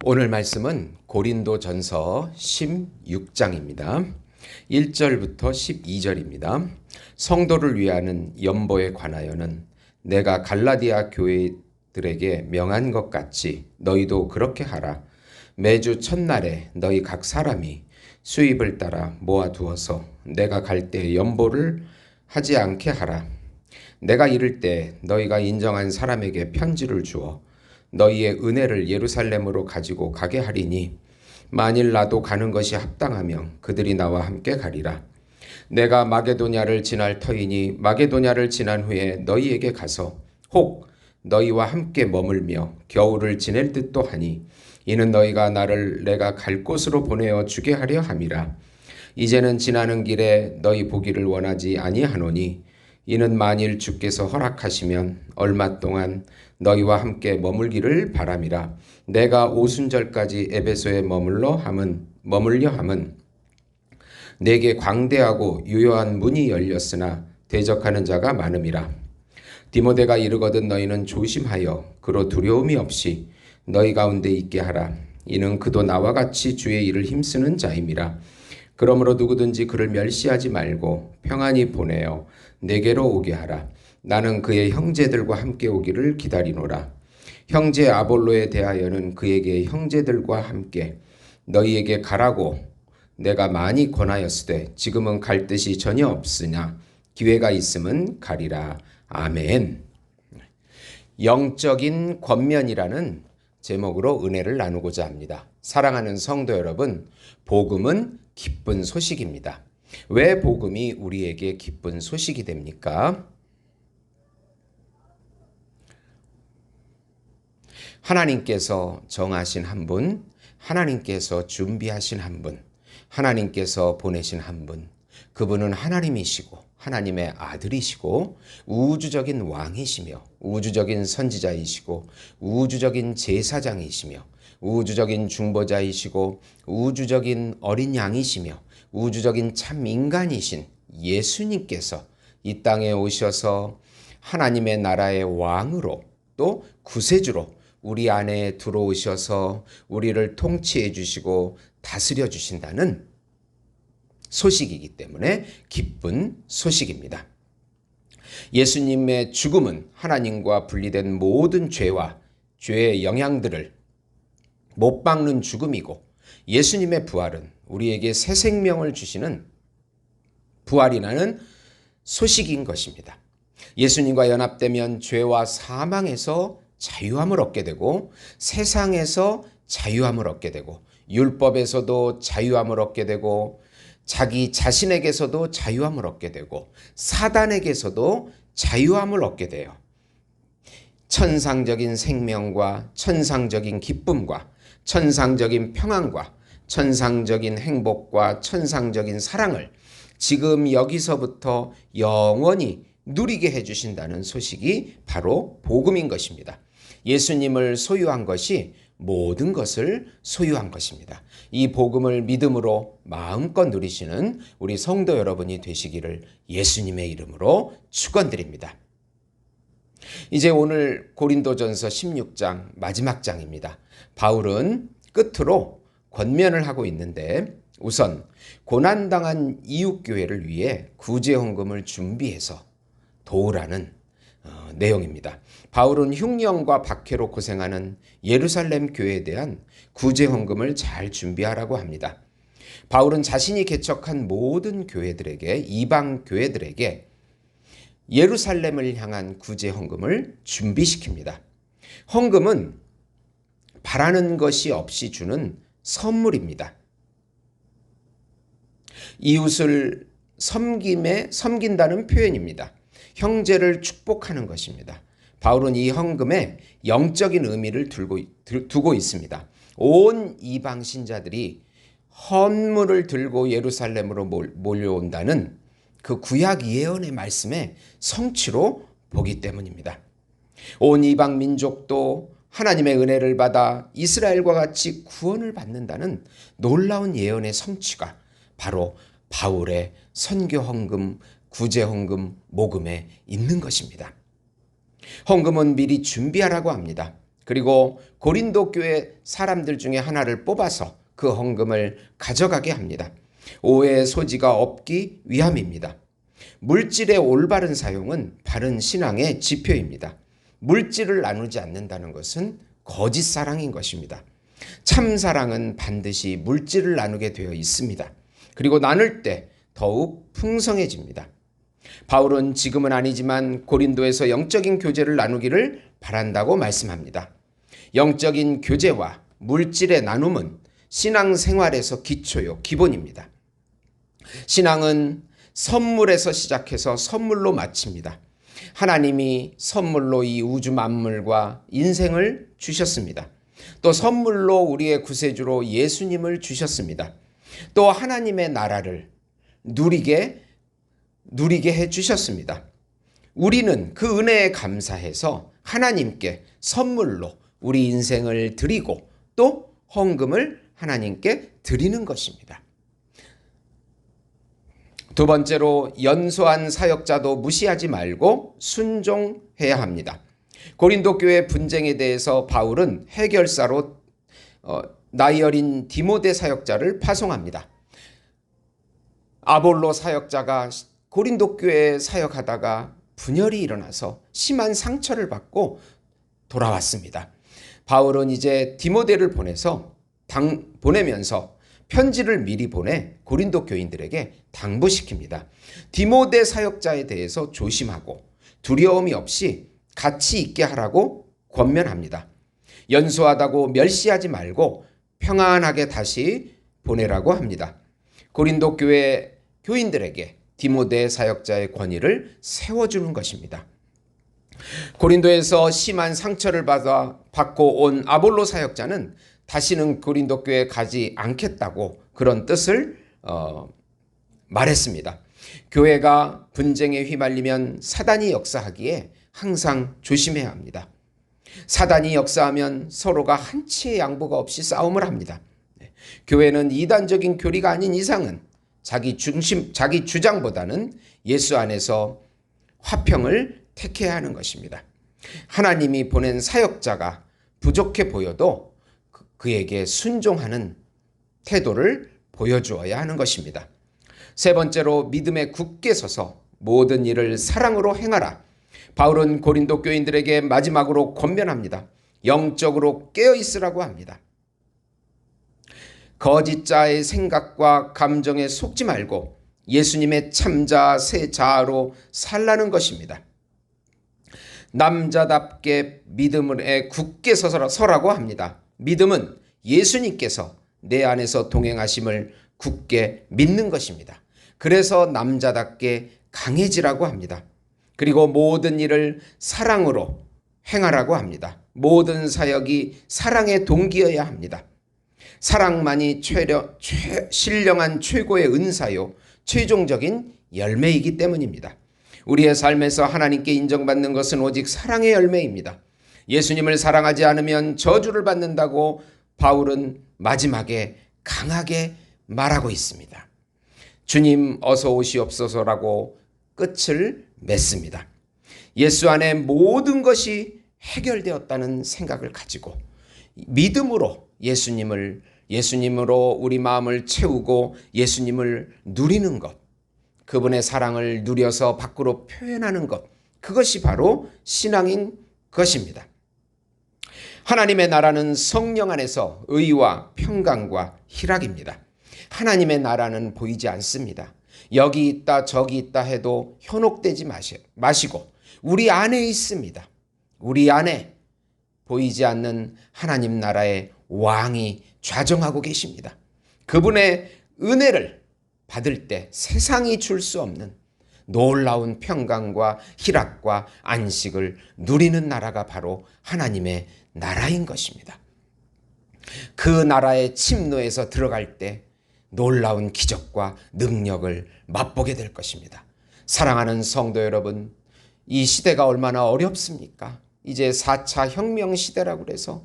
오늘 말씀은 고린도전서 16장입니다. 1절부터 12절입니다. 성도를 위하는 연보에 관하여는 내가 갈라디아 교회들에게 명한 것 같이 너희도 그렇게 하라. 매주 첫날에 너희 각 사람이 수입을 따라 모아두어서 내가 갈 때 연보를 하지 않게 하라. 내가 이를 때 너희가 인정한 사람에게 편지를 주어 너희의 은혜를 예루살렘으로 가지고 가게 하리니 만일 나도 가는 것이 합당하면 그들이 나와 함께 가리라. 내가 마게도냐를 지날 터이니 마게도냐를 지난 후에 너희에게 가서 혹 너희와 함께 머물며 겨울을 지낼 듯도 하니 이는 너희가 나를 내가 갈 곳으로 보내어 주게 하려 함이라. 이제는 지나는 길에 너희 보기를 원하지 아니하노니 이는 만일 주께서 허락하시면 얼마 동안 너희와 함께 머물기를 바람이라. 내가 오순절까지 에베소에 머물려 함은 내게 광대하고 유효한 문이 열렸으나 대적하는 자가 많음이라. 디모데가 이르거든 너희는 조심하여 그로 두려움이 없이 너희 가운데 있게 하라. 이는 그도 나와 같이 주의 일을 힘쓰는 자임이라. 그러므로 누구든지 그를 멸시하지 말고 평안히 보내어 내게로 오게 하라. 나는 그의 형제들과 함께 오기를 기다리노라. 형제 아볼로에 대하여는 그에게 형제들과 함께 너희에게 가라고 내가 많이 권하였으되 지금은 갈 뜻이 전혀 없으나 기회가 있으면 가리라. 아멘. 영적인 권면이라는 제목으로 은혜를 나누고자 합니다. 사랑하는 성도 여러분, 복음은 기쁜 소식입니다. 왜 복음이 우리에게 기쁜 소식이 됩니까? 하나님께서 정하신 한 분, 하나님께서 준비하신 한 분, 하나님께서 보내신 한 분, 그분은 하나님이시고 하나님의 아들이시고 우주적인 왕이시며 우주적인 선지자이시고 우주적인 제사장이시며 우주적인 중보자이시고 우주적인 어린 양이시며 우주적인 참 인간이신 예수님께서 이 땅에 오셔서 하나님의 나라의 왕으로 또 구세주로 우리 안에 들어오셔서 우리를 통치해 주시고 다스려 주신다는 소식이기 때문에 기쁜 소식입니다. 예수님의 죽음은 하나님과 분리된 모든 죄와 죄의 영향들을 못 박는 죽음이고 예수님의 부활은 우리에게 새 생명을 주시는 부활이라는 소식인 것입니다. 예수님과 연합되면 죄와 사망에서 자유함을 얻게 되고 세상에서 자유함을 얻게 되고 율법에서도 자유함을 얻게 되고 자기 자신에게서도 자유함을 얻게 되고 사단에게서도 자유함을 얻게 돼요. 천상적인 생명과 천상적인 기쁨과 천상적인 평안과 천상적인 행복과 천상적인 사랑을 지금 여기서부터 영원히 누리게 해주신다는 소식이 바로 복음인 것입니다. 예수님을 소유한 것이 모든 것을 소유한 것입니다. 이 복음을 믿음으로 마음껏 누리시는 우리 성도 여러분이 되시기를 예수님의 이름으로 축원드립니다. 이제 오늘 고린도전서 16장 마지막 장입니다. 바울은 끝으로 권면을 하고 있는데 우선 고난당한 이웃교회를 위해 구제헌금을 준비해서 도우라는 내용입니다. 바울은 흉년과 박해로 고생하는 예루살렘 교회에 대한 구제헌금을 잘 준비하라고 합니다. 바울은 자신이 개척한 모든 교회들에게 이방 교회들에게 예루살렘을 향한 구제헌금을 준비시킵니다. 헌금은 바라는 것이 없이 주는 선물입니다. 이웃을 섬긴다는 표현입니다. 형제를 축복하는 것입니다. 바울은 이 헌금에 영적인 의미를 두고 있습니다. 온 이방 신자들이 헌물을 들고 예루살렘으로 몰려온다는 그 구약 예언의 말씀의 성취로 보기 때문입니다. 온 이방 민족도 하나님의 은혜를 받아 이스라엘과 같이 구원을 받는다는 놀라운 예언의 성취가 바로 바울의 선교 헌금, 구제 헌금, 모금에 있는 것입니다. 헌금은 미리 준비하라고 합니다. 그리고 고린도 교회 사람들 중에 하나를 뽑아서 그 헌금을 가져가게 합니다. 오해의 소지가 없기 위함입니다. 물질의 올바른 사용은 바른 신앙의 지표입니다. 물질을 나누지 않는다는 것은 거짓 사랑인 것입니다. 참 사랑은 반드시 물질을 나누게 되어 있습니다. 그리고 나눌 때 더욱 풍성해집니다. 바울은 지금은 아니지만 고린도에서 영적인 교제를 나누기를 바란다고 말씀합니다. 영적인 교제와 물질의 나눔은 신앙생활에서 기초요, 기본입니다. 신앙은 선물에서 시작해서 선물로 마칩니다. 하나님이 선물로 이 우주 만물과 인생을 주셨습니다. 또 선물로 우리의 구세주로 예수님을 주셨습니다. 또 하나님의 나라를 누리게 해 주셨습니다. 우리는 그 은혜에 감사해서 하나님께 선물로 우리 인생을 드리고 또 헌금을 하나님께 드리는 것입니다. 두 번째로 연소한 사역자도 무시하지 말고 순종해야 합니다. 고린도 교회 분쟁에 대해서 바울은 해결사로 나이 어린 디모데 사역자를 파송합니다. 아볼로 사역자가 고린도 교회에 사역하다가 분열이 일어나서 심한 상처를 받고 돌아왔습니다. 바울은 이제 디모데를 보내면서 편지를 미리 보내 고린도 교인들에게 당부시킵니다. 디모데 사역자에 대해서 조심하고 두려움이 없이 같이 있게 하라고 권면합니다. 연소하다고 멸시하지 말고 평안하게 다시 보내라고 합니다. 고린도 교회 교인들에게 디모데 사역자의 권위를 세워주는 것입니다. 고린도에서 심한 상처를 받고 온 아볼로 사역자는 다시는 고린도 교회에 가지 않겠다고 그런 뜻을 말했습니다. 교회가 분쟁에 휘말리면 사단이 역사하기에 항상 조심해야 합니다. 사단이 역사하면 서로가 한치의 양보가 없이 싸움을 합니다. 교회는 이단적인 교리가 아닌 이상은 자기 주장보다는 예수 안에서 화평을 택해야 하는 것입니다. 하나님이 보낸 사역자가 부족해 보여도 그에게 순종하는 태도를 보여주어야 하는 것입니다. 세 번째로 믿음에 굳게 서서 모든 일을 사랑으로 행하라. 바울은 고린도 교인들에게 마지막으로 권면합니다. 영적으로 깨어 있으라고 합니다. 거짓자의 생각과 감정에 속지 말고 예수님의 참자 새 자아로 살라는 것입니다. 남자답게 믿음에 굳게 서라고 합니다. 믿음은 예수님께서 내 안에서 동행하심을 굳게 믿는 것입니다. 그래서 남자답게 강해지라고 합니다. 그리고 모든 일을 사랑으로 행하라고 합니다. 모든 사역이 사랑의 동기여야 합니다. 사랑만이 신령한 최고의 은사요, 최종적인 열매이기 때문입니다. 우리의 삶에서 하나님께 인정받는 것은 오직 사랑의 열매입니다. 예수님을 사랑하지 않으면 저주를 받는다고 바울은 마지막에 강하게 말하고 있습니다. 주님 어서 오시옵소서라고 끝을 맺습니다. 예수 안에 모든 것이 해결되었다는 생각을 가지고 믿음으로 예수님으로 우리 마음을 채우고 예수님을 누리는 것, 그분의 사랑을 누려서 밖으로 표현하는 것, 그것이 바로 신앙인 것입니다. 하나님의 나라는 성령 안에서 의와 평강과 희락입니다. 하나님의 나라는 보이지 않습니다. 여기 있다 저기 있다 해도 현혹되지 마시고 우리 안에 있습니다. 우리 안에 보이지 않는 하나님 나라의 왕이 좌정하고 계십니다. 그분의 은혜를 받을 때 세상이 줄 수 없는 놀라운 평강과 희락과 안식을 누리는 나라가 바로 하나님의 나라인 것입니다. 그 나라의 침노에서 들어갈 때 놀라운 기적과 능력을 맛보게 될 것입니다. 사랑하는 성도 여러분, 이 시대가 얼마나 어렵습니까? 이제 4차 혁명 시대라고 그래서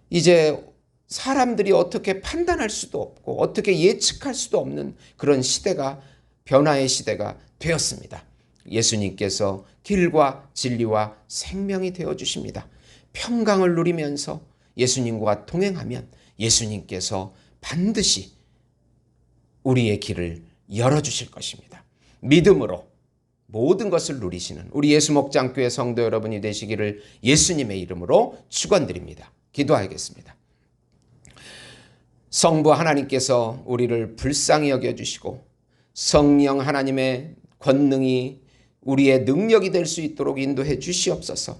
이제 사람들이 어떻게 판단할 수도 없고 어떻게 예측할 수도 없는 그런 시대가, 변화의 시대가 되었습니다. 예수님께서 길과 진리와 생명이 되어 주십니다. 평강을 누리면서 예수님과 동행하면 예수님께서 반드시 우리의 길을 열어주실 것입니다. 믿음으로 모든 것을 누리시는 우리 예수목장교회 성도 여러분이 되시기를 예수님의 이름으로 축원드립니다. 기도하겠습니다. 성부 하나님께서 우리를 불쌍히 여겨주시고 성령 하나님의 권능이 우리의 능력이 될 수 있도록 인도해 주시옵소서.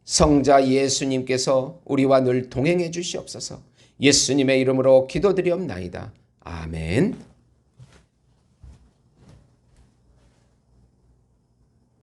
성자 예수님께서 우리와 늘 동행해 주시옵소서. 예수님의 이름으로 기도드리옵나이다. 아멘.